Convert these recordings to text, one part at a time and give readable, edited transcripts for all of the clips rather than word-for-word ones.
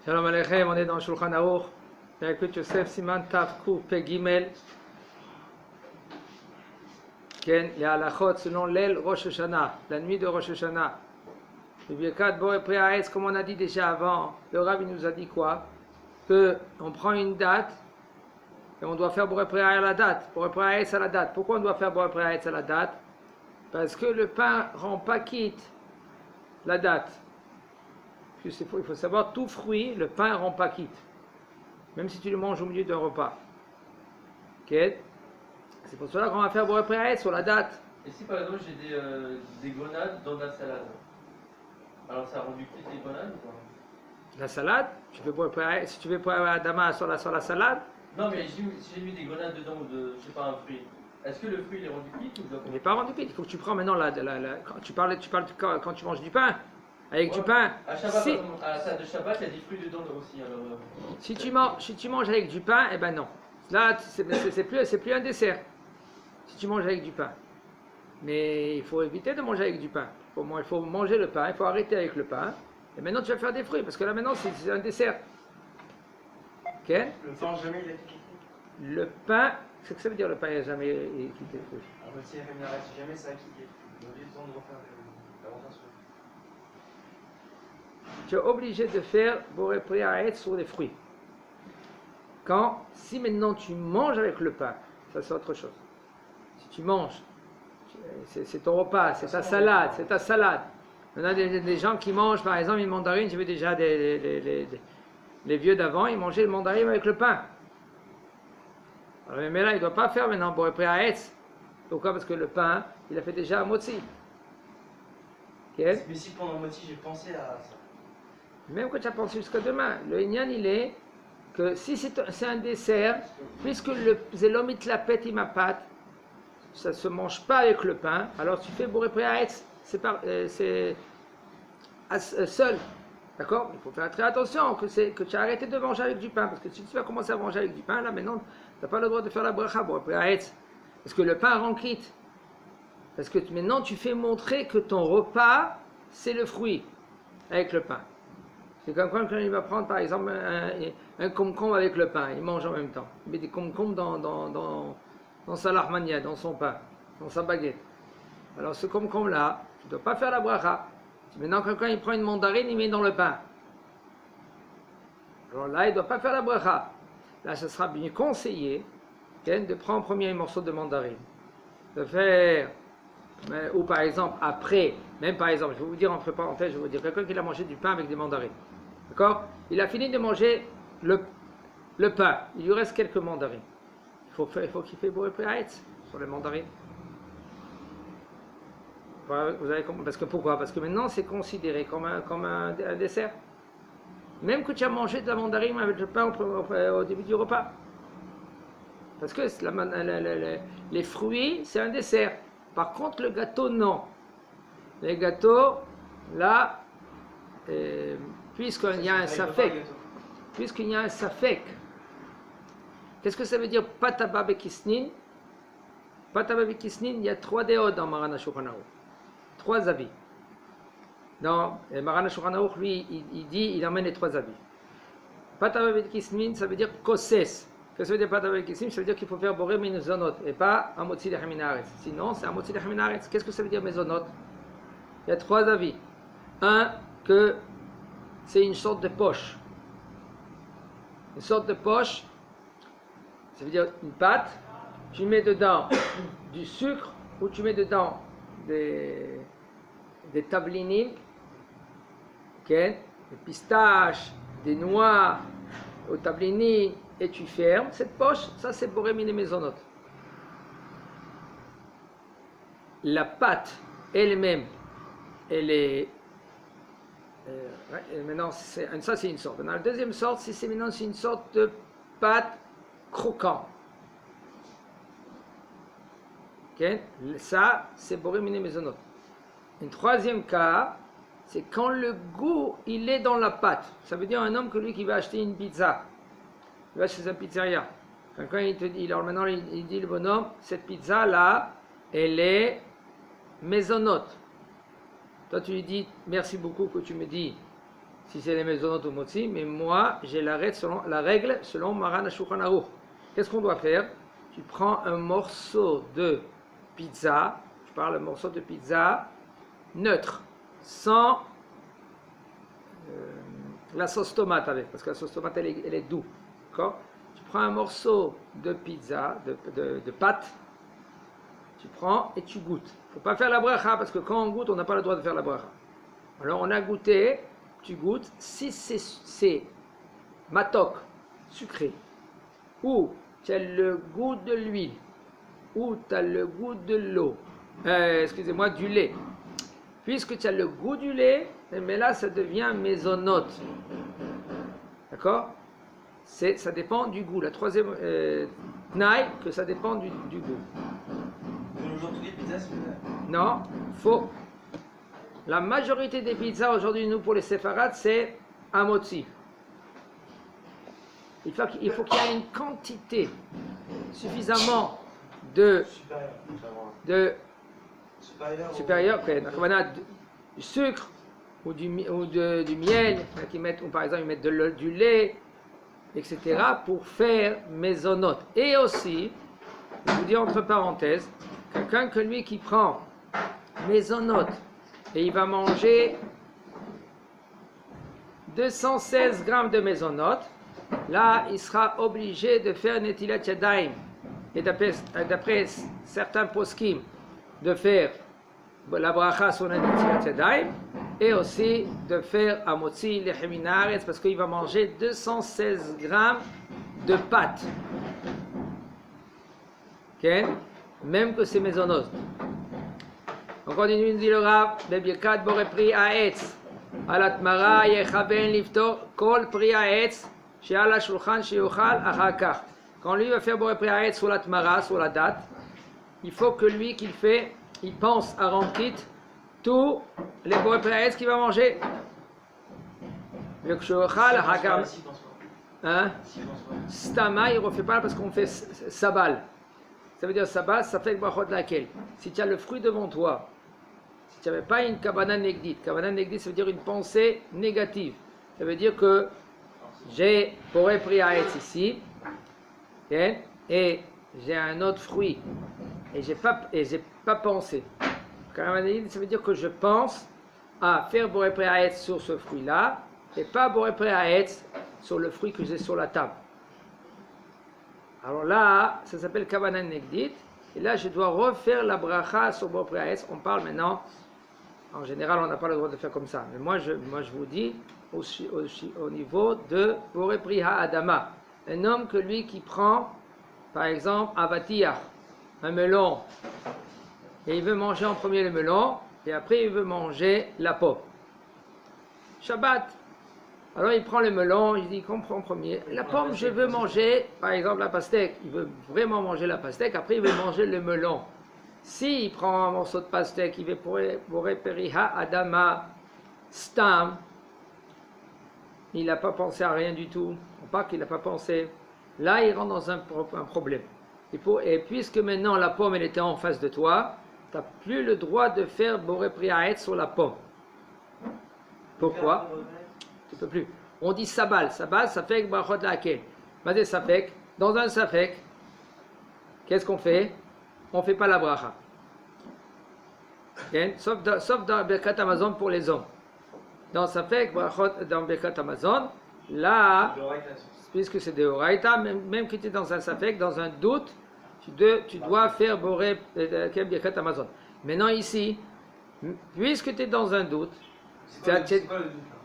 Shalom Aleichem, on est dans Shulchan Aruch, Perkut Yosef, Siman Tav Kuf Pe Gimel, les halachot selon l'aile Rosh Hashanah, la nuit de Rosh Hashanah. Le Birkat Boré Préaetz, comme on a dit déjà avant, le Rav il nous a dit quoi? Que on prend une date et on doit faire Boré Préaetz à la date, Boré Préaetz à la date. Pourquoi on doit faire Boré Préaetz à la date? Parce que le pain rend pas quitte la date. Il faut savoir, tout fruit, le pain ne rend pas quitte. Même si tu le manges au milieu d'un repas. Okay. C'est pour cela qu'on va faire Boré Préaetz sur la date. Et si par exemple j'ai des grenades dans la salade, alors ça rend du quitte les grenades ou pas? La salade, tu veux Boré Préaetz, si tu veux Boré Adama sur la salade. Non mais si j'ai mis des grenades dedans ou je sais pas, un fruit, est-ce que le fruit il est rendu quitte ou je dois... Il n'est pas rendu quitte. Il faut que tu prends maintenant quand tu parles quand tu manges du pain. Avec du pain. À Shabbat, si, à la salade de Shabbat, il y a des fruits dedans aussi. Alors, si tu manges avec du pain, eh ben non. Là, c'est plus un dessert. Si tu manges avec du pain. Mais il faut éviter de manger avec du pain. Il faut manger le pain, il faut arrêter avec le pain. Et maintenant, tu vas faire des fruits, parce que là, maintenant, c'est un dessert. Ok? Le pain jamais il est quitté. Le pain, qu'est-ce que ça veut dire le pain n'a jamais quitté le fruit? En fait, si jamais ça a quitté, on a le temps de refaire la rotation. Tu es obligé de faire Boré Préaetz sur les fruits. Si maintenant tu manges avec le pain, ça c'est autre chose. Si tu manges, c'est ton repas, c'est ta salade, On a des gens qui mangent par exemple une mandarine, j'ai vu déjà les vieux d'avant, ils mangeaient le mandarine avec le pain. Alors, mais là, il ne doit pas faire maintenant Boré Préaetz. Pourquoi? Parce que le pain, il a fait déjà un motzi. Okay. Mais si pendant le motzi j'ai pensé à ça. Même quand tu as pensé jusqu'à demain, le Inyan il est que si c'est un dessert, puisque le zélomit la pète imapat, ça ne se mange pas avec le pain, alors tu fais Boré Préaetz, c'est seul. D'accord? Il faut faire très attention que tu as arrêté de manger avec du pain, parce que si tu vas commencer à manger avec du pain, là maintenant, tu n'as pas le droit de faire la bracha Boré Préaetz, parce que le pain rend quitte. Parce que maintenant tu fais montrer que ton repas, c'est le fruit avec le pain. C'est comme quand il va prendre par exemple un concombre avec le pain, il mange en même temps. Il met des concombres dans sa lahmania, dans son pain, dans sa baguette. Alors ce concombre-là, tu ne dois pas faire la bracha. Maintenant quand il prend une mandarine, il met dans le pain. Alors là, il ne doit pas faire la bracha. Là, ce sera bien conseillé de prendre premier morceau de mandarine. De faire, ou par exemple après, même par exemple, je vais vous dire entre parenthèses, je vais vous dire, quelqu'un qui a mangé du pain avec des mandarines. D'accord? Il a fini de manger le pain. Il lui reste quelques mandarines. Il faut qu'il fasse Boré Préaetz sur les mandarines. Vous avez compris? Parce que pourquoi? Parce que maintenant c'est considéré comme un dessert. Même que tu as mangé de la mandarine avec le pain au début du repas. Parce que les fruits, c'est un dessert. Par contre, le gâteau, non. Les gâteaux, là, puisqu'il y a un safek, qu'est-ce que ça veut dire pataba bekisnin? Pataba bekisnin, il y a 3 déodes dans Marana Shulchan Aruch. 3 avis. Dans Marana Shulchan Aruch, lui, il emmène les 3 avis. Pataba bekisnin, ça veut dire koses. Qu'est-ce que ça veut dire pataba bekisnin? Ça veut dire qu'il faut faire boré mezonot et pas un motzi lechem min haaretz. Sinon, c'est un motzi lechem min haaretz. Qu'est-ce que ça veut dire mezonot? Il y a 3 avis. Un, que c'est une sorte de poche. Une sorte de poche, ça veut dire une pâte, tu mets dedans du sucre ou tu mets dedans des tablinim, okay, des pistaches, des noix, au tablini, et tu fermes cette poche, ça c'est Boré Miné Mezonot. La pâte elle-même, elle est maintenant, ça c'est une sorte. Dans la deuxième sorte, c'est une sorte de pâte croquante. Okay? Ça, c'est Boré Miné Mezonot. Un troisième cas, c'est quand le goût, il est dans la pâte. Ça veut dire un homme que lui qui va acheter une pizza. Il va chez un pizzeria. Quand il te dit, alors maintenant il dit le bonhomme, cette pizza-là, elle est Mezonot. Toi, tu lui dis, merci beaucoup que tu me dis si c'est les maisonot ou motzi, mais moi j'ai la règle selon Maran Shulchan Aruch. Qu'est-ce qu'on doit faire? Tu prends un morceau de pizza, je parle un morceau de pizza neutre, sans la sauce tomate avec, parce que la sauce tomate elle est douce. D'accord? Tu prends un morceau de pizza, de pâte, tu prends et tu goûtes. Il ne faut pas faire la bracha, parce que quand on goûte, on n'a pas le droit de faire la bracha. Alors on a goûté, tu goûtes, si c'est matok, sucré, ou tu as le goût de l'huile, ou tu as le goût de l'eau, excusez-moi, du lait. Puisque tu as le goût du lait, mais là ça devient maisonnote. D'accord? Ça dépend du goût. La troisième tnaï, que ça dépend du goût. Aujourd'hui, les pizzas, c'est Non, faux. La majorité des pizzas aujourd'hui, nous pour les séfarades, c'est amotzi. Il faut qu'il y ait une quantité suffisamment de supérieur, du sucre ou du miel, qui mettent, ou par exemple ils mettent du lait, etc. pour faire maisonnote. Et aussi, je vous dis entre parenthèses, quelqu'un que lui qui prend maisonnote et il va manger 216 grammes de maisonnote, là il sera obligé de faire netilat yadayim. Et d'après certains poskim, de faire la bracha sur la netilat yadayim, et aussi de faire amotzi lechem min haaretz, parce qu'il va manger 216 grammes de pâte. Okay? Même que c'est maisonnote. On continue, dit le Rav, bebirkat boré pri haetz, alatmara yechaben lifto kol pri haetz, she'al hashulchan she'yochal achar. Quand lui va faire boré pri haetz sur l'atmara, sur la date, il faut que lui qu'il fait, il pense à remplir tous les boré pri haetz qu'il va manger. Le she'yochal achar. Hein? Stama, il ne refait pas parce qu'on fait sabal. Ça veut dire sabal, ça fait brachot laquelle. Si tu as le fruit devant toi, si tu n'avais pas une kavana negdit, ça veut dire une pensée négative. Ça veut dire que j'ai boré pri haetz ici, okay, et j'ai un autre fruit, et j'ai pas pensé. Kavana negdit, ça veut dire que je pense à faire boré pri haetz sur ce fruit-là, et pas boré pri haetz sur le fruit que j'ai sur la table. Alors là, ça s'appelle Kavana Negdit. Et là, je dois refaire la bracha sur Boré Pri Haetz. On parle maintenant, en général, on n'a pas le droit de faire comme ça. Mais moi, je vous dis, au niveau de Boré Pri Ha'adama. Un homme que lui qui prend, par exemple, avatia, un melon, et il veut manger en premier le melon, et après il veut manger la pomme. Shabbat. Alors il prend le melon, il dit qu'on prend en premier. La pomme, je veux manger, par exemple la pastèque. Il veut vraiment manger la pastèque, après il veut manger le melon. S'il prend un morceau de pastèque, il veut boré periha adama stam, il n'a pas pensé à rien du tout, pas qu'il n'a pas pensé. Là, il rentre dans un problème. Et puisque maintenant la pomme elle était en face de toi, tu n'as plus le droit de faire boré pri haetz sur la pomme. Pourquoi? Tu ne peux plus. On dit sabal. Sabal, ça fait brachot laquelle. Mazé safek. Dans un safek, qu'est-ce qu'on fait? On ne fait pas la bracha. Okay? Sauf dans Birkat Amazon pour les hommes. Dans safek, brachot, dans Birkat Amazon, là, puisque c'est des oraita, même que tu es dans un safek, dans un doute, tu dois faire boré Birkat Amazon. Maintenant ici, puisque tu es dans un doute,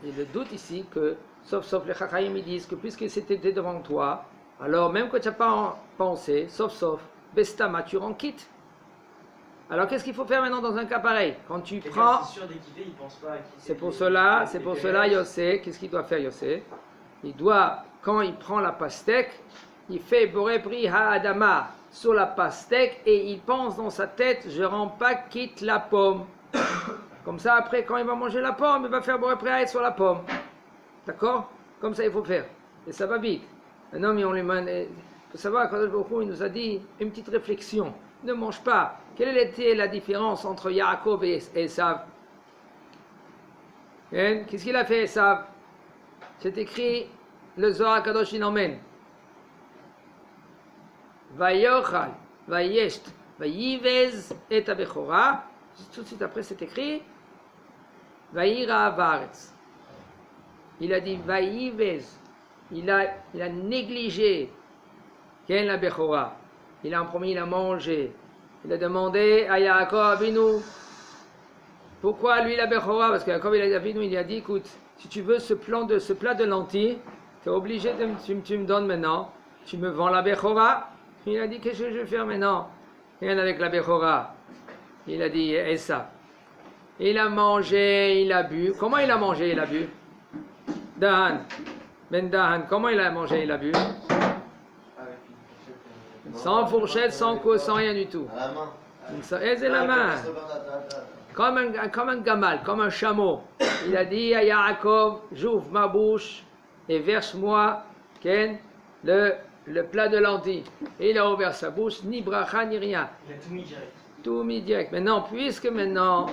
et le doute ici, que, sauf les Chachamim, ils disent que puisque c'était devant toi, alors même que tu n'as pas pensé, sauf, Bestama, tu en quittes. Alors qu'est-ce qu'il faut faire maintenant dans un cas pareil? Quand tu prends. C'est sûr d'équiper, il pense pas à quitter. C'est pour cela, Yossé, qu'est-ce qu'il doit faire, Yossé? Il doit, quand il prend la pastèque, il fait Boré Pri Ha'adama sur la pastèque et il pense dans sa tête, je ne rends pas quitte la pomme. Comme ça, après, quand il va manger la pomme, il va faire Boré Pri Haetz sur la pomme. D'accord? Comme ça, il faut faire. Et ça va vite. Un homme, on lui demande, il faut savoir, quand il nous a dit une petite réflexion. Ne mange pas. Quelle était la différence entre Yaakov et Esav? Qu'est-ce qu'il a fait, Esav? c'est écrit, le Zohar Kadosh il emmène. Vayochal, vayesht, vayivez et abechora. Tout de suite après, c'est écrit, vayira avaretz. Il a dit vayivez. Il a négligé. Quelle la bechora. Il a en premier, il a mangé. Il a demandé à Yaakov Avinu. Pourquoi lui la bechora? Parce que Yaakov Avinu, il lui a dit, écoute, si tu veux ce plat de lentilles, tu es obligé tu me donnes maintenant. Tu me vends la bechora. Il a dit, qu'est-ce que je vais faire maintenant? Rien avec la bechora. Il a dit, et ça. Il a mangé, il a bu. Comment il a mangé, il a bu? Dahan. Ben Dahan, comment il a mangé, il a bu? Sans fourchette, sans coude, sans rien du tout. À la main. Et c'est la main. Comme un gamal, comme un chameau. Il a dit à Yaakov, j'ouvre ma bouche et verse-moi le plat de lentilles. Et il a ouvert sa bouche, ni bracha, ni rien. Il a tout mis direct. Tout mis direct. Maintenant, puisque maintenant,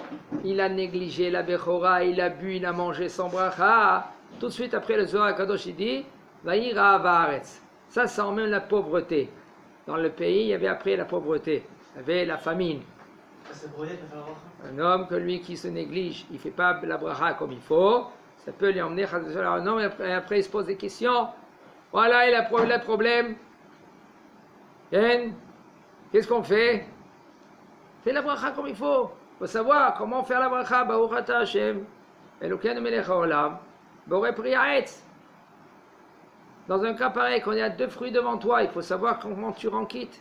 il a négligé la bechora, il a bu, il a mangé sans bracha, tout de suite après le Zohar Kadosh, il dit, Vayira avaretz. Ça emmène la pauvreté. Dans le pays, il y avait après la pauvreté. Il y avait la famine. C'est pour aider à faire la bracha. Un homme que lui qui se néglige, il ne fait pas la bracha comme il faut, ça peut lui emmener un homme et après il se pose des questions. Voilà, il a le problème. Qu'est-ce qu'on fait? Fais la bracha comme il faut. Il faut savoir comment faire la bracha. Baruch ata Hashem, Elokeinu melech haolam, borei pri ha'etz. Dans un cas pareil, quand il y a deux fruits devant toi, il faut savoir comment tu rends quitte.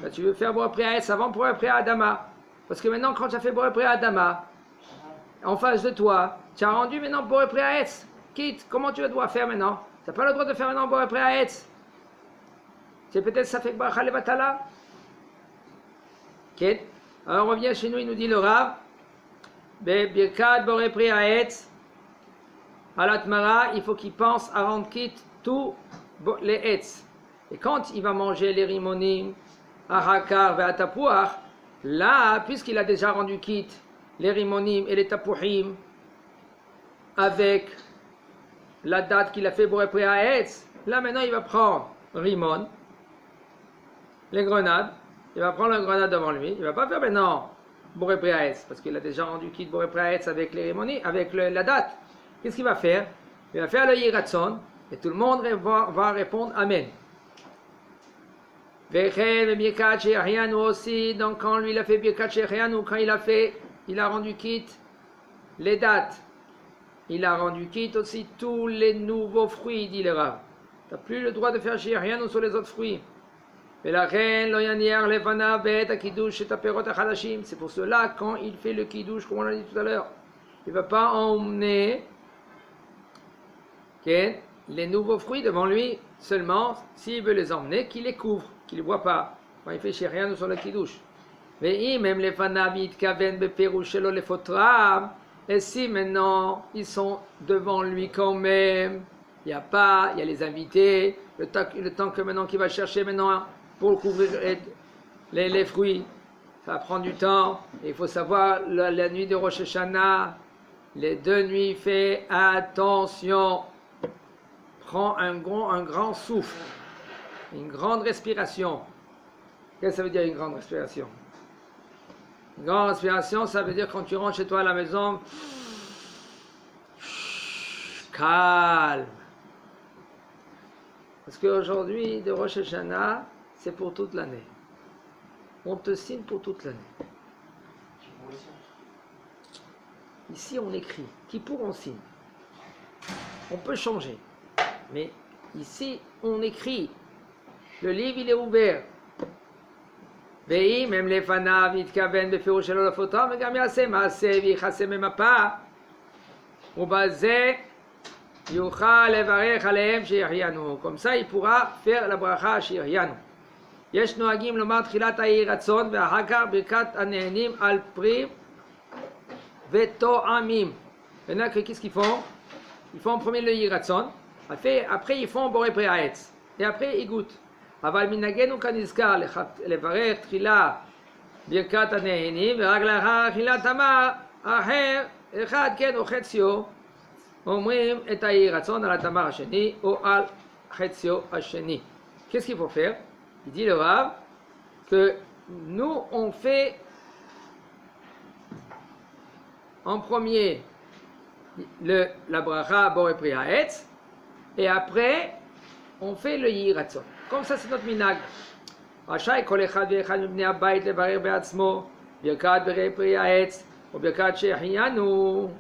Là, tu veux faire borei pri ha'etz avant borei pri ha'adama. Parce que maintenant, quand tu as fait borei pri ha'adama, en face de toi, tu as rendu maintenant borei pri ha'etz. Quitte, comment tu dois faire maintenant? Tu n'as pas le droit de faire maintenant borei pri ha'etz. C'est peut-être ça fait bracha levatala. Ok. Alors on revient chez nous, il nous dit le Rav, Birkat borei pri ha'etz, alatmara, il faut qu'il pense à rendre quitte tous les etz. Et quand il va manger les rimonim, ahakar ve atapuach, là, puisqu'il a déjà rendu quitte les rimonim et les tapuhim, avec la date qu'il a fait borei pri ha'etz, là maintenant il va prendre rimon, les grenades. Il va prendre la grenade devant lui. Il ne va pas faire maintenant borei pri ha'etz, parce qu'il a déjà rendu quitte borei pri ha'etz avec les rémonies, avec la date. Qu'est-ce qu'il va faire? Il va faire le yiratson, et tout le monde va répondre Amen. Vechen birkat she'arianu aussi, donc quand lui il a fait birkat she'arianu, quand il a rendu quitte les dates, il a rendu quitte aussi tous les nouveaux fruits, dit le Rav. Tu n'as plus le droit de faire she'arianu sur les autres fruits. C'est pour cela, quand il fait le kiddush, comme on l'a dit tout à l'heure, il ne va pas emmener les nouveaux fruits devant lui, seulement s'il veut les emmener, qu'il les couvre, qu'il ne les voit pas. Quand il fait chez rien sur le kiddush. Mais même les fanavit kaven beperushelo les fotram, et si maintenant ils sont devant lui quand même, il y a les invités, le temps que maintenant qu'il va chercher maintenant pour couvrir les fruits, ça va prendre du temps. Et il faut savoir, la nuit de Rosh Hashanah, les 2 nuits, fais attention. Prends un grand souffle, une grande respiration. Qu'est-ce que ça veut dire une grande respiration? Une grande respiration, ça veut dire quand tu rentres chez toi à la maison, calme. Parce qu'aujourd'hui, de Rosh Hashanah, c'est pour toute l'année. On te signe pour toute l'année. Ici, on écrit. Kippour, on signe. On peut changer. Mais ici, on écrit. Le livre, il est ouvert. Même les fanav, itkaven, befirouch, shelo lafotam, vegam yaseh maaseh, vichaseh memapa. Ubazeh, yuchal levarech alehem she'yahyanu. Comme ça, il pourra faire la bracha she'yahyanu. יש נוהגים לומר תחילת היהי רצון ואחר כך ברכת הנהנים על פרי ותואמים. Maintenant, qu'est-ce qu'ils font? Ils font en premier le יהי רצון, après ils font borei pri ha'etz, et après ils goûtent. אבל מנהגנו כנזכר לברך תחילה ברכת הנהנים ורק לאחר אכילת המר אחר אחד כן או חציו אומרים את היהי רצון על התמר השני או על חציו השני. Qu'est-ce qu'il faut faire? Il dit le Rav que nous on fait en premier la bracha Boré Pri Haetz et après on fait le Yehi Ratzon. Comme ça c'est notre minag. רשאי כל אחד ואחד מבני הבית לברר בעצמו ברכת בורא פרי העץ או ברכת שהחיינו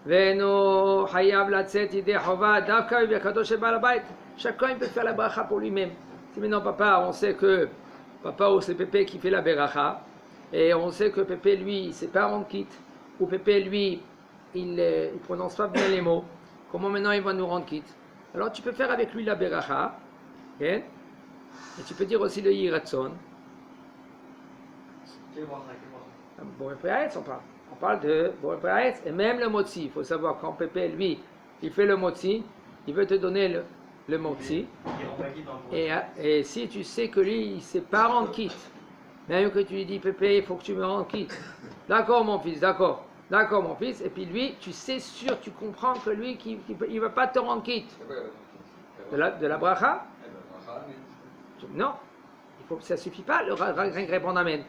ואינו חייב לצאת ידי חובה דווקא בברכתו של בעל הבית. Chacun peut faire la bracha pour lui-même. Si maintenant papa, on sait que papa ou c'est Pépé qui fait la bracha et on sait que Pépé lui c'est pas rendre quitte ou Pépé lui il prononce pas bien les mots, comment maintenant il va nous rendre quitte? Alors tu peux faire avec lui la bracha, okay? Et tu peux dire aussi le Yehi Ratzon. Boré Pri Haetz, on parle de Boré Pri Haetz et même le motzi. Il faut savoir quand Pépé lui il fait le motzi, il veut te donner le motzi. Et si tu sais que lui il ne sait pas rendre quitte, même que tu lui dis Pépé il faut que tu me rendes quitte. D'accord mon fils, d'accord mon fils. Et puis lui tu sais sûr, tu comprends que lui il ne va pas te rendre quitte. De la bracha. Non, ça ne suffit pas, rien que répondre Amen.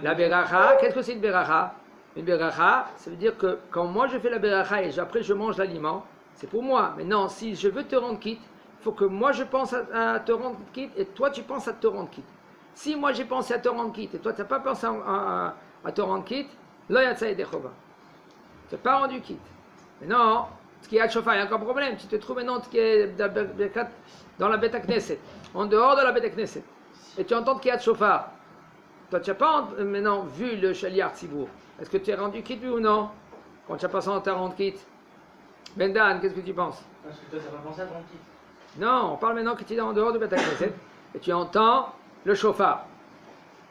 La beracha, qu'est-ce que c'est une beracha? Une beracha, ça veut dire que quand moi je fais la beracha et après je mange l'aliment, c'est pour moi. Mais non, si je veux te rendre quitte, il faut que moi je pense à te rendre quitte et toi tu penses à te rendre quitte. Si moi j'ai pensé à te rendre quitte et toi tu n'as pas pensé à te rendre quitte, là yatsa et dechova. Tu n'as pas rendu quitte. Mais non, ce qui est à chauffard, il y a encore un problème. Tu te trouves maintenant dans la Beth Knesset, en dehors de la Beth Knesset, et tu entends qu'il y a de chauffard. Toi, tu n'as pas maintenant vu le Shaliach Tzibour. Est-ce que tu es rendu quitte, oui ou non? Quand tu as passé en ta rendre quitte. Bendan, qu'est-ce que tu penses? Parce que toi, tu n'as pas pensé à rendre quitte. Non, on parle maintenant que tu es en dehors de Beth Knesset, et tu entends le chauffard.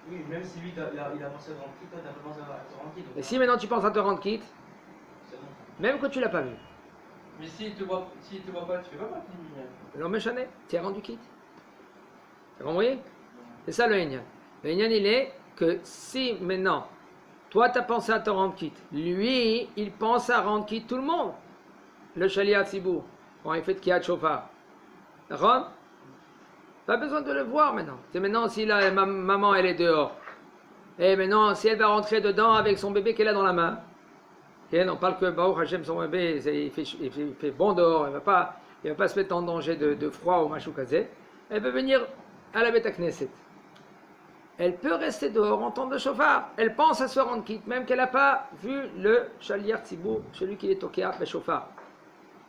Oui, même si lui, il a pensé à rendre quitte, toi, tu n'as pas pensé à te rendre quitte. Et si maintenant tu penses à te rendre quitte, même que tu ne l'as pas vu. Mais s'il te voit pas, tu fais pas partie du minyan. L'homme méchané, tu es rendu quitte. Tu as compris? C'est ça le Inyan. Le Inyan, il est que si maintenant, toi tu as pensé à te rendre quitte, lui, il pense à rendre quitte tout le monde. Le Shaliach Tzibour, quand il fait de Kiyat Shofar. D'accord? Pas besoin de le voir maintenant. C'est maintenant si maman elle est dehors. Et maintenant, si elle va rentrer dedans avec son bébé qu'elle a dans la main. Et on parle que Baruch Hashem, son bébé, il fait bon dehors, il ne va pas se mettre en danger de froid ou machou kazé. Elle peut venir à la Beth Knesset. Elle peut rester dehors, entendre le chauffard. Elle pense à se rendre quitte, même qu'elle n'a pas vu le Shaliach Tzibour, celui qui est toqué à le chauffard.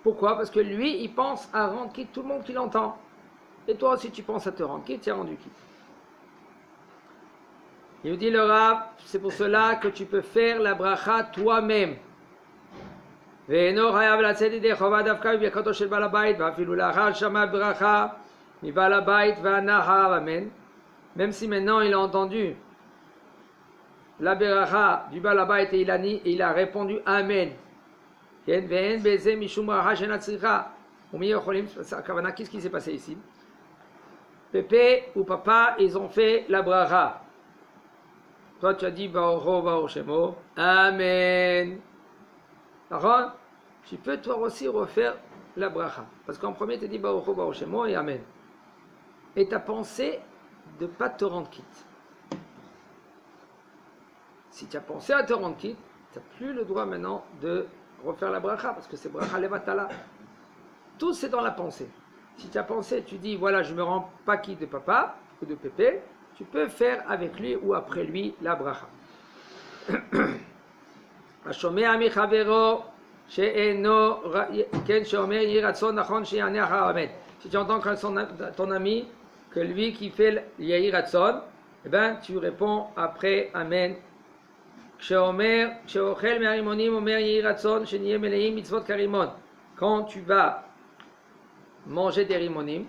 Pourquoi? Parce que lui, il pense à rendre quitte tout le monde qui l'entend. Et toi aussi, tu penses à te rendre quitte, tu es rendu quitte. Il nous dit le Rav, c'est pour cela que tu peux faire la bracha toi-même. ואינו חייב לצאת ידי חובה דווקא בברכתו של בעל הבית ואפילו לאחר שמע ברכה מבעל הבית וענה אחריו אמן. Même si maintenant il a entendu la bracha du בעל הבית et il a répondu amen. ואין בזה משום ברכה שאינה צריכה. ומי יכולים, הכוונה, qu'est-ce qui s'est passé ici? Pépé ou papa, ils ont fait la bracha. Toi tu as dit Baruch Baruch Shemo, amen. Alors, tu peux toi aussi refaire la bracha. Parce qu'en premier, tu as dit Baruch Baruch Shemo et Amen. Et tu as pensé de ne pas te rendre quitte. Si tu as pensé à te rendre quitte, tu n'as plus le droit maintenant de refaire la bracha. Parce que c'est bracha levatala. Tout c'est dans la pensée. Si tu as pensé, tu dis voilà, je ne me rends pas quitte de papa ou de pépé, tu peux faire avec lui ou après lui la bracha. השומע מחברו שאינו כן שאומר יהי רצון נכון שיענה אחר אמן. Si tu entends ton ami que lui qui fait יהי רצון, eh ben tu réponds après amen. כשאוכל מהרימונים אומר יהי רצון שנהיה מלאים מצוות כרימון. Quand tu vas manger des rimonim,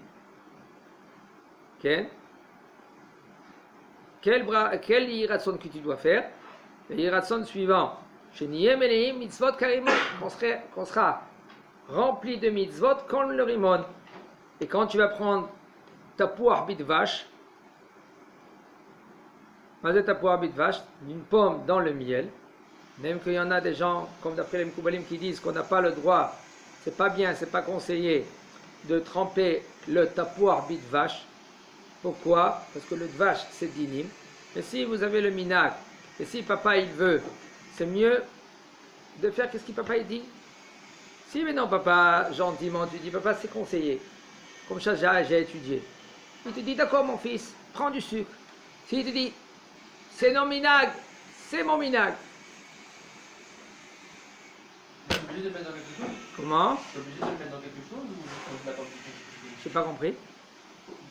כן? Quel יהי רצון que tu dois faire? Le יהי רצון suivant. Qu'on sera rempli de mitzvot comme le rimon. Et quand tu vas prendre ta poire bit vache, ta poire bit vache, une pomme dans le miel, même qu'il y en a des gens, comme d'après les Mekoubalim, qui disent qu'on n'a pas le droit c'est pas bien, c'est pas conseillé de tremper le tapouar bit vache. Pourquoi? Parce que le vache c'est dinim. Mais si vous avez le minag, et si papa il veut, c'est mieux de faire qu'est-ce que papa il dit. Si maintenant papa, gentiment, tu dis papa c'est conseillé, comme ça j'ai étudié. Il te dit d'accord mon fils, prends du sucre. S'il te dit c'est non minag, c'est mon minag. Je suis obligé de le mettre dans quelque chose? Comment? Je suis obligé de le mettre dans quelque chose ou je l'attends tout de suite? J'ai pas compris.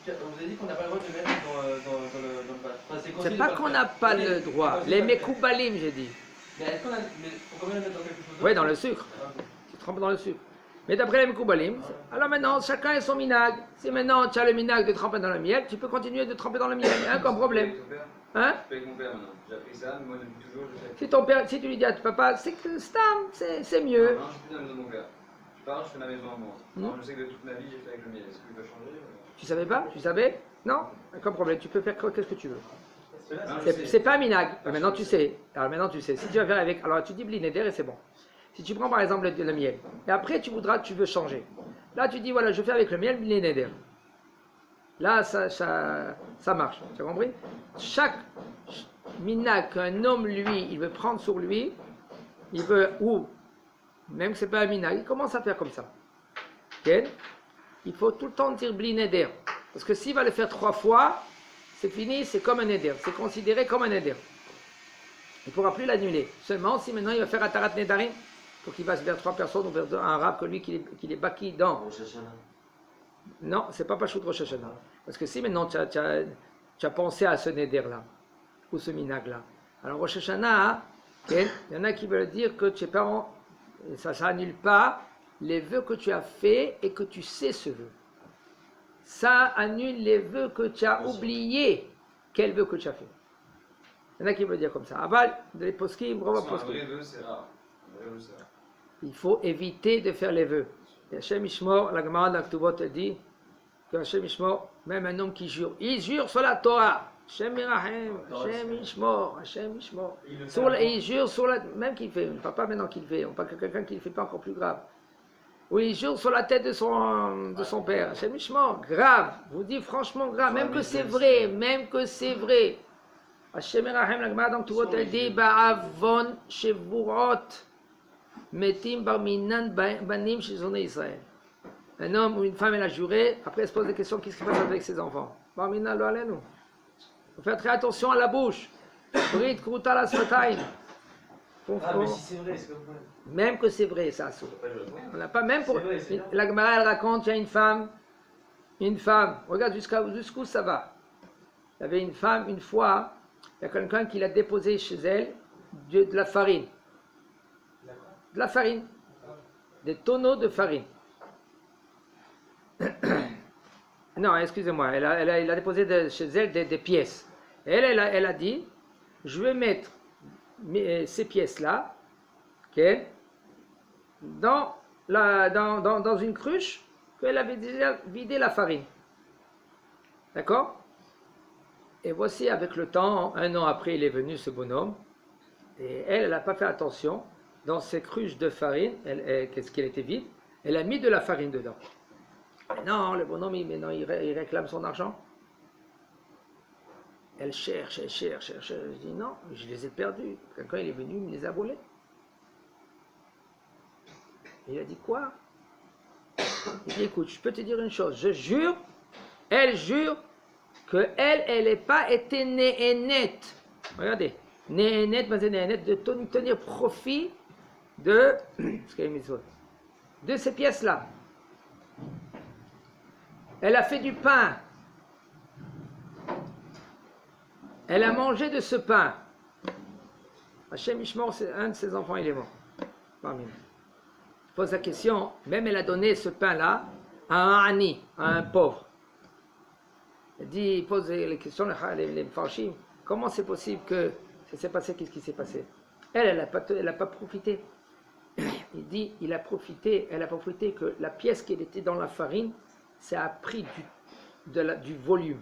Vous avez dit qu'on n'a pas le droit de le mettre dans le bâche. Enfin, C'est conseillé pas de qu'on le n'a faire. pas Ok, le c'est droit. conseillé Les de le faire. mekoubalim, j'ai dit. Mais est-ce qu'on a. Mais faut quand même le mettre dans quelque chose d'autre? Oui, dans le sucre. Ah, ok. Tu trempes dans le sucre. Mais d'après les mekoubalim, alors maintenant, chacun a son minag. Si maintenant tu as le minag de tremper dans le miel, tu peux continuer de tremper dans le miel. Il n'y a aucun problème. Hein? Je paye avec mon père maintenant. J'ai appris ça, mais moi depuis toujours je fais. Si ton père, si tu lui dis à ton papa, c'est que Stam, c'est mieux. Non, je suis plus dans la maison de mon père. Je pars, je fais ma maison à moi. Alors, je sais que toute ma vie j'ai fait avec le miel. Est-ce qu'il va changer Tu savais pas? Tu savais? Non? Aucun problème. Tu peux faire qu'est-ce que tu veux. Non, je sais. C'est pas un minag. Mais maintenant tu sais. Alors maintenant tu sais. Si tu vas faire avec, alors tu dis blinéder et c'est bon. Si tu prends par exemple le miel, et après tu veux changer. Là tu dis voilà, je fais avec le miel blinéder. Là ça marche. Tu as compris? Chaque minag qu'un homme lui, il veut prendre sur lui, il veut, ou même que c'est pas un minag, il commence à faire comme ça. Ok? Il faut tout le temps dire blinéder. Parce que s'il va le faire 3 fois, c'est fini, c'est comme un éder. C'est considéré comme un éder. Il ne pourra plus l'annuler. Seulement si maintenant il va faire Atarat Nedarim, pour qu'il passe vers 3 personnes ou vers un rab que lui qu'il est baki dans. Rosh Hashanah. Non, c'est pas Pachout Rosh Hashanah. Parce que si maintenant tu as pensé à ce néder là, ou ce minag là, alors Rosh Hashanah, il y en a qui veulent dire que tes parents, ça annule pas les vœux que tu as fait et que tu sais ce vœu. Ça annule les vœux que tu as oublié. Quel vœu que tu as fait. Il y en a qui veulent dire comme ça. Aval, de les poskim, bravo Un poskim. vrai vœu, c'est rare. Un vrai vœu, c'est rare. Il faut éviter de faire les vœux. Et Hachem Ishmor, la Gemara d'Aktubot, elle dit que Hachem Ishmor, même un homme qui jure, il jure sur la Torah. Hachem Mirahem, Hachem Ishmor, Hachem Ishmor. Il jure sur la, même qu'il fait, pas maintenant qu'il fait, on parle de quelqu'un qui ne le fait pas encore plus grave. Ou il jure sur la tête de son père. Hachem Ishmor, grave, je vous dis franchement grave, même que c'est vrai, même que c'est vrai. Hachem Mirahem, la Gemara d'Aktubot, elle dit, Ba'avon Shevurot. Metim bar minan banim chez Israël. Un homme ou une femme, elle a juré, après elle se pose des questions, qu'est-ce qui se passe avec ses enfants? Bar minan lo alenu. Il faut faire très attention à la bouche. Brit kruta la sfatayim. Ah, mais si c'est vrai, c'est pas le problème. Même que c'est vrai, ça assout. On n'a pas même pour. C'est vrai, c'est bien. La Gemara, elle raconte, il y a une femme, regarde jusqu'où ça va. Il y avait une femme, une fois, il y a quelqu'un qui l'a déposé chez elle de la farine. De la farine, des tonneaux de farine. Non, excusez-moi, elle a déposé chez elle des pièces. Et elle a dit, je vais mettre ces pièces-là, okay, dans une cruche qu'elle avait déjà vidé la farine. D'accord? Et voici, avec le temps, 1 an après, il est venu ce bonhomme, et elle n'a pas fait attention. Dans ces cruches de farine, qu'est-ce qu'elle était vide, elle a mis de la farine dedans. Mais non, le bonhomme, il réclame son argent. Elle cherche. Je dis non, je les ai perdus. Quelqu'un il est venu, il me les a volés. Et il a dit quoi? Il dit écoute, je peux te dire une chose, je jure, elle jure que elle n'est pas été née et nette. Regardez, née et nette, mais née et nette, de tenir profit de ces pièces-là. Elle a fait du pain. Elle a mangé de ce pain. Hachem Ishmor, un de ses enfants, il est mort. Parmi nous. Je pose la question, même elle a donné ce pain-là à un ani, à un pauvre. Elle dit, il pose les questions, les Mfarshim, comment c'est possible que ça s'est passé, qu'est-ce qui s'est passé? Elle n'a pas profité. Il dit, elle a profité que la pièce qui était dans la farine, ça a pris du volume.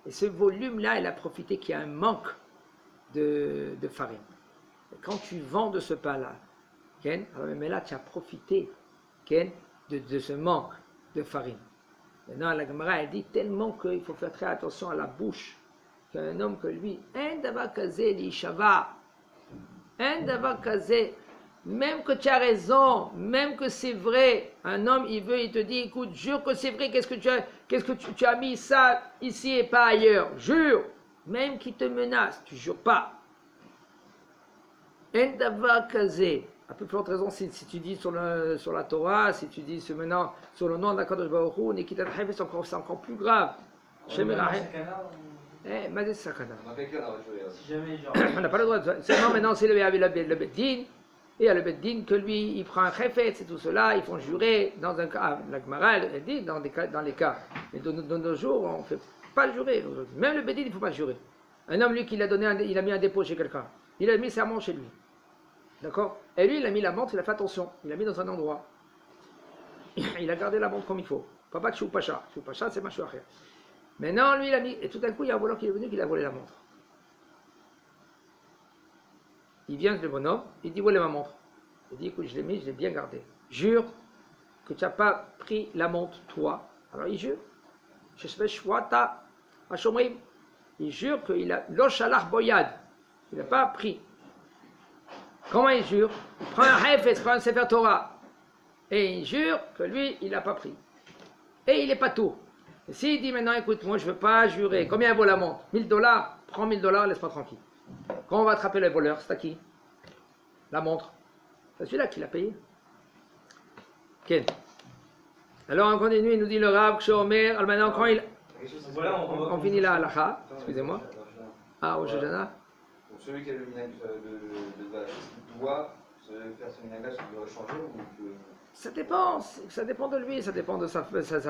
Et ce volume-là, elle a profité qu'il y a un manque de farine. Et quand tu vends de ce pain-là, Ken, alors mais là tu as profité, Ken, de ce manque de farine. Maintenant la Gemara elle dit tellement qu'il faut faire très attention à la bouche qu'un homme que lui, un davar kazé li shava, un davar kazé, même que tu as raison, même que c'est vrai, un homme il te dit écoute, jure que c'est vrai, qu'est-ce que tu as mis ça ici et pas ailleurs, jure, même qu'il te menace, tu jures pas. Un davar kazé. À peu forte raison, si tu dis sur la Torah, si tu dis maintenant sur le nom d'Akadosh Baruch Hu, Nikitat Hafez, c'est encore plus grave. Mazé Sakana. Si jamais, genre. On n'a pas le droit de. Seulement maintenant, c'est le Beddin. Et à le Beddin que lui, il prend un Hafez et tout cela, ils font jurer dans un cas. La Gemara, elle dit dans les cas. Mais de nos jours, on ne fait pas jurer. Même le Beddin, il ne faut pas jurer. Un homme, lui, il a mis un dépôt chez quelqu'un. Il a mis serment chez lui. D'accord? Et lui, il a mis la montre, il a fait attention. Il l'a mis dans un endroit. Il a gardé la montre comme il faut. Papa Tchou Pacha. Tchou Pacha, c'est Machou Acher. Maintenant, lui, il a mis. Et tout d'un coup, il y a un voleur qui est venu, qui a volé la montre. Il vient, le bonhomme, il dit volez ma montre. Il dit écoute, je l'ai mis, je l'ai bien gardé. Jure que tu n'as pas pris la montre, toi. Alors il jure. Je fais Shwata Hashomrim. Il jure qu'il a. L'Oshalach Boyad. Il n'a pas pris. Comment il jure? Il prend un Hafez, prend un Sefer Torah. Et il jure que lui, il n'a pas pris. Et il n'est pas tout. Et s'il dit maintenant, écoute, moi je ne veux pas jurer. Combien vaut la montre? $1000. Prends $1000, laisse-moi tranquille. Quand on va attraper le voleur, c'est à qui? La montre. C'est celui-là qui l'a payé. Ken. Alors on continue, il nous dit le Rav, Kshomer, alors maintenant quand il. Voilà, on finit la halakha, excusez-moi. Ah, Rosh Hashanah. Celui qui a le minag de vache, doit faire ce minag-là, il doit changer ou Ça dépend de lui, ça dépend de sa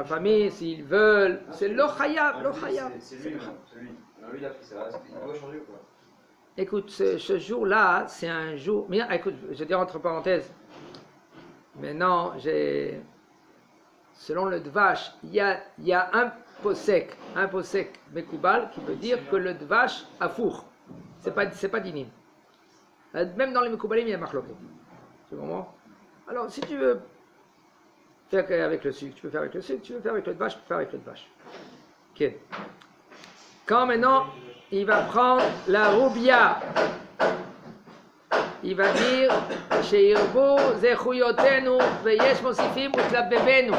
famille, s'ils veulent. C'est l'Ochayav, l'Ochayav. C'est lui, non, c'est lui. Non, lui, il a pris ça, il doit changer ou quoi? Écoute, ce jour-là, c'est un jour. Mais écoute, je vais dire entre parenthèses. Maintenant, selon le Dvash, il y a un posek Mekoubal qui veut dire que le Dvash a four. C'est pas dinim. Même dans les Mekoubalim, il y a marloquet. Tu comprends? Alors, si tu veux faire avec le sucre, tu peux faire avec le sucre. Tu veux faire avec le Dvash, tu peux faire avec le Dvash. Ok. Quand maintenant, il va prendre la roubia, il va dire Sheirbo zechuyotenu veyesh mosifim utlabebenu.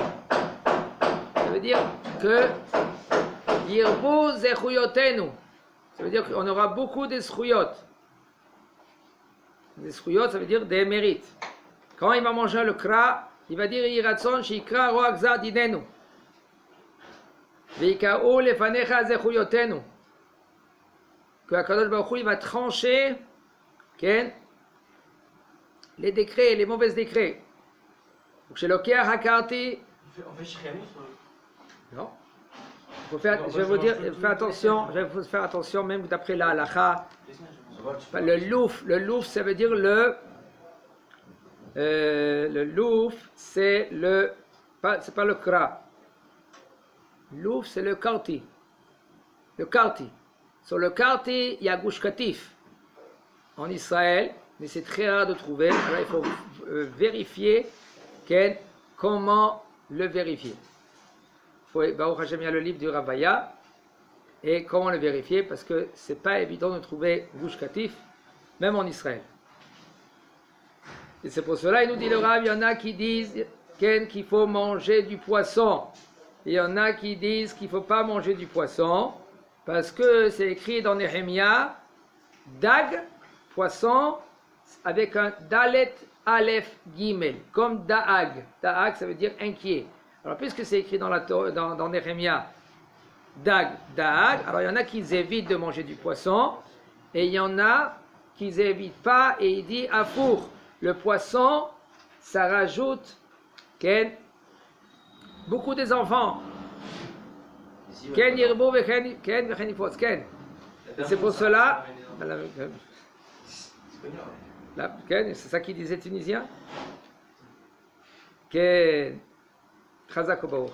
Ça veut dire que Yirbo zechuyotenu. Ça veut dire qu'on aura beaucoup de zchuyot. Des zchuyot, ça veut dire des mérites. Quand il va manger le kra, il va dire Yiratson shikra roakza dinenu. Veikao lefanecha zechuyotenu. Que Akadosh Baruch Hu, il va trancher les décrets, les mauvais décrets. Chez Lokia Hakarti. On fait Shriamut Non. Je vais vous dire, faire attention, même d'après la halakha. Le louf, ça veut dire le louf, c'est pas le kra. Louf, c'est le karti. Le karti. Sur le karti, il y a Gush Katif en Israël, mais c'est très rare de trouver. Alors il faut vérifier comment le vérifier. Baruch Hashem, il y a le livre du Ravaya, et comment le vérifier, parce que c'est pas évident de trouver Gush Katif, même en Israël. Et c'est pour cela, il nous dit le Rav, il y en a qui disent qu'il faut manger du poisson. Il y en a qui disent qu'il ne faut pas manger du poisson, parce que c'est écrit dans Nehemia, Dag, poisson, avec un Dalet Aleph Gimel, comme Daag. Daag, ça veut dire inquiet. Alors, puisque c'est écrit dans Nehemia, Dag, Daag, alors il y en a qui évitent de manger du poisson, et il y en a qui n'évitent pas, et il dit Afour, le poisson, ça rajoute beaucoup des enfants. Ken Yirbo Ken Vechenifos Ken. C'est pour cela. C'est ça qu'il disait Tunisien. Ken Chazak Obaour.